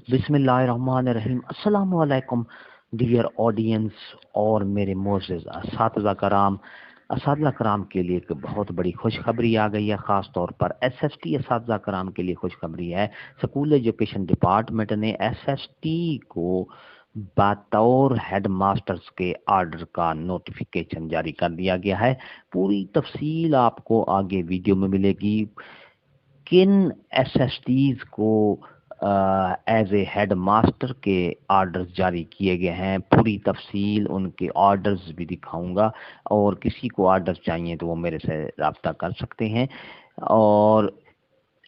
बिस्मिल्लाहिर्रहमानिर्रहीम। अस्सलाम वालेकुम डियर ऑडियंस और मेरे मोअज़्ज़िज़ असातिज़ा कराम के लिए एक बहुत बड़ी खुशखबरी आ गई है। ख़ास तौर पर एसएसटी असातिज़ा कराम के लिए खुशखबरी है। स्कूल एजुकेशन डिपार्टमेंट ने एसएसटी को बतौर हेड मास्टर्स के आर्डर का नोटिफिकेशन जारी कर दिया गया है। पूरी तफसील आपको आगे वीडियो में मिलेगी। किन एसएसटीज को एज ए हेड मास्टर के आर्डर्स जारी किए गए हैं, पूरी तफसील उनके आर्डर्स भी दिखाऊंगा। और किसी को आर्डर्स चाहिए तो वो मेरे से रब्ता कर सकते हैं। और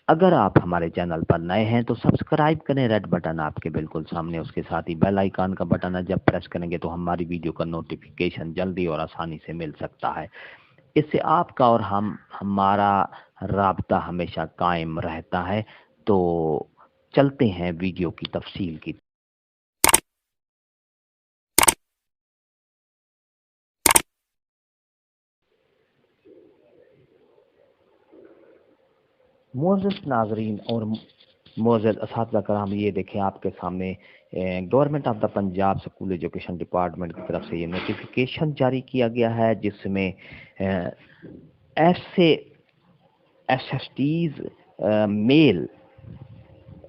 अगर आप हमारे चैनल पर नए हैं तो सब्सक्राइब करें, रेड बटन आपके बिल्कुल सामने, उसके साथ ही बेल आइकन का बटन है, जब प्रेस करेंगे तो हमारी वीडियो का नोटिफिकेशन जल्दी और आसानी से मिल सकता है। इससे आपका और हमारा राब्ता हमेशा कायम रहता है। तो चलते हैं वीडियो की तफसील की। मोअज़्ज़िज़ नाज़रीन और मोअज़्ज़िज़ असातिज़ा कराम, ये देखें आपके सामने government of the Punjab school education department की तरफ से ये नोटिफिकेशन जारी किया गया है, जिसमें ऐसे एसएसटीज मेल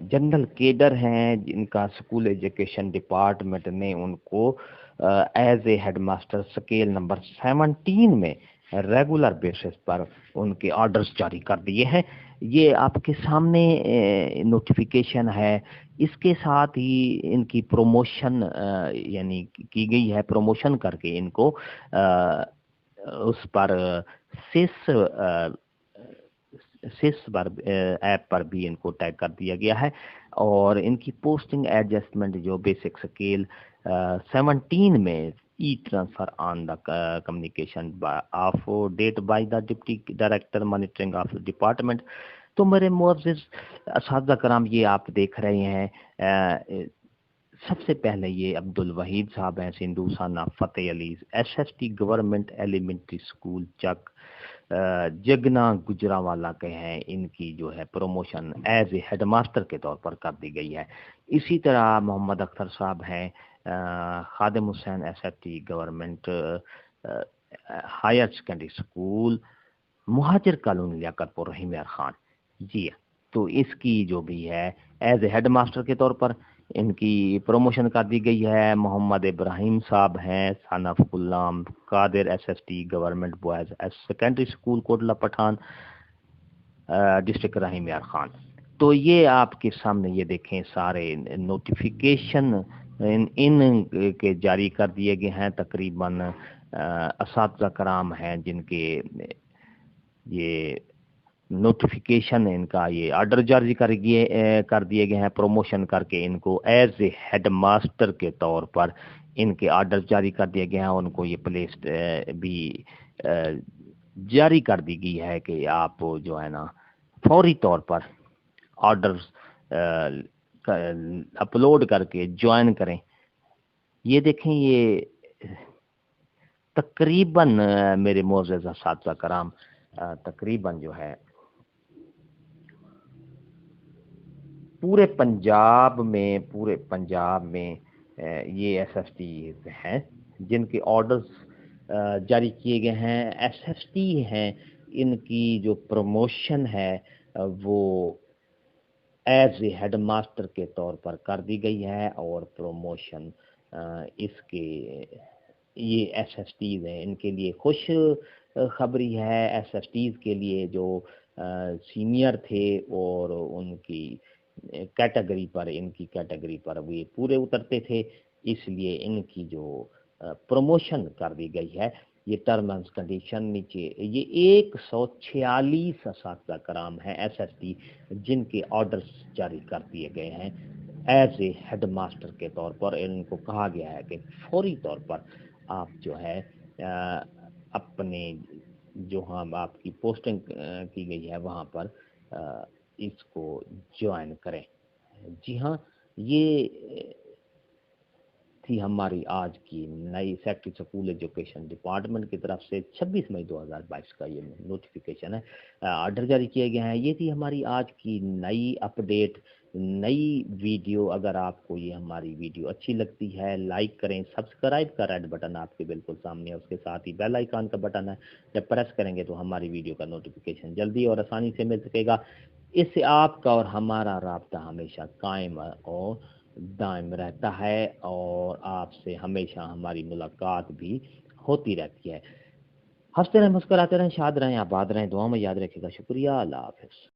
जनरल केडर हैं जिनका स्कूल एजुकेशन डिपार्टमेंट ने उनको as a headmaster scale number 17 में रेगुलर बेसिस पर उनके ऑर्डर्स जारी कर दिए हैं। ये आपके सामने नोटिफिकेशन है। इसके साथ ही इनकी प्रमोशन यानी की गई है, प्रमोशन करके इनको उस पर सिस सिस पर ऐप पर भी इनको टैग कर दिया गया है। और इनकी पोस्टिंग एडजस्टमेंट जो बेसिक स्केल 17 में e transfer on the communication of date by the deputy director monitoring of department. तो मेरे मुअज़्ज़िज़ असातिज़ा कराम, ये आप देख रहे हैं, सबसे पहले ये अब्दुल वहीद साहब हैं, Sindhu Sana Fateh Ali, SST government elementary school Chak Jagna Gujranwala के हैं। इनकी जो है प्रमोशन एज ए हेडमास्टर के तौर पर कर दी गई है। इसी तरह मोहम्मद अख्तर साहब हैं, Khadim Hussain SST government higher secondary school Muhajir colony Liaquatpur Rahim Yar Khan. जी, तो इसकी जो भी है एज ए हेड मास्टर के तौर पर इनकी प्रमोशन कर दी गई है। मोहम्मद इब्राहिम साहब हैं, son of Ghulam Qadir SST government boys secondary school Kotla Pathan district Rahim Yar Khan. तो ये आपके सामने ये देखें सारे नोटिफिकेशन इन के जारी कर दिए गए हैं। तकरीबन असातिज़ा कराम हैं जिनके ये नोटिफिकेशन, इनका ये ऑर्डर जारी कर दिए गए हैं, प्रमोशन करके इनको एज ए हेड मास्टर के तौर पर इनके ऑर्डर जारी कर दिए गए हैं। उनको ये प्लेस भी जारी कर दी गई है कि आप जो है ना फौरी तौर पर ऑर्डर अपलोड करके ज्वाइन करें। ये देखें, ये तकरीबन मेरे मोअज़्ज़िज़ असातिज़ा कराम, तकरीबन जो है पूरे पंजाब में ये एसएसटी हैं जिनके ऑर्डर्स जारी किए गए हैं। एसएसटी हैं, इनकी जो प्रमोशन है वो एज ए हेड मास्टर के तौर पर कर दी गई है। और प्रमोशन इसके ये एसएसटीज हैं, इनके लिए खुश खबरी है। एसएसटीज के लिए जो सीनियर थे और उनकी इनकी कैटेगरी पर वे पूरे उतरते थे, इसलिए इनकी जो प्रमोशन कर दी गई है। ये टर्म एंड कंडीशन नीचे ये 146 असातिज़ा कराम हैं एसएसटी जिनके ऑर्डर्स जारी कर दिए गए हैं एज ए हेड मास्टर के तौर पर। इनको कहा गया है कि फौरी तौर पर आप जो है अपने जो हम आपकी पोस्टिंग की गई है वहाँ पर इसको ज्वाइन करें। जी हाँ, ये تھی ہماری آج کی نئی سیکٹری اسکول ایجوکیشن ڈپارٹمنٹ کی طرف سے 26 مئی 2022 کا یہ نوٹیفیکیشن ہے، آرڈر جاری کیے گئے ہیں۔ یہ تھی ہماری آج کی نئی اپڈیٹ، نئی ویڈیو۔ اگر آپ کو یہ ہماری ویڈیو اچھی لگتی ہے لائک کریں، سبسکرائب کا ریڈ بٹن آپ کے بالکل سامنے ہے، اس کے ساتھ ہی بیل آئیکن کا بٹن ہے، جب پریس کریں گے تو ہماری ویڈیو کا نوٹیفیکیشن جلدی اور آسانی سے مل سکے گا۔ اس سے آپ کا اور ہمارا رابطہ ہمیشہ قائم اور دائم رہتا ہے، اور آپ سے ہمیشہ ہماری ملاقات بھی ہوتی رہتی ہے۔ ہنستے رہیں، مسکراتے رہیں، شاد رہیں، آباد رہیں، دعاؤں میں یاد رکھے گا۔ شکریہ، اللہ حافظ۔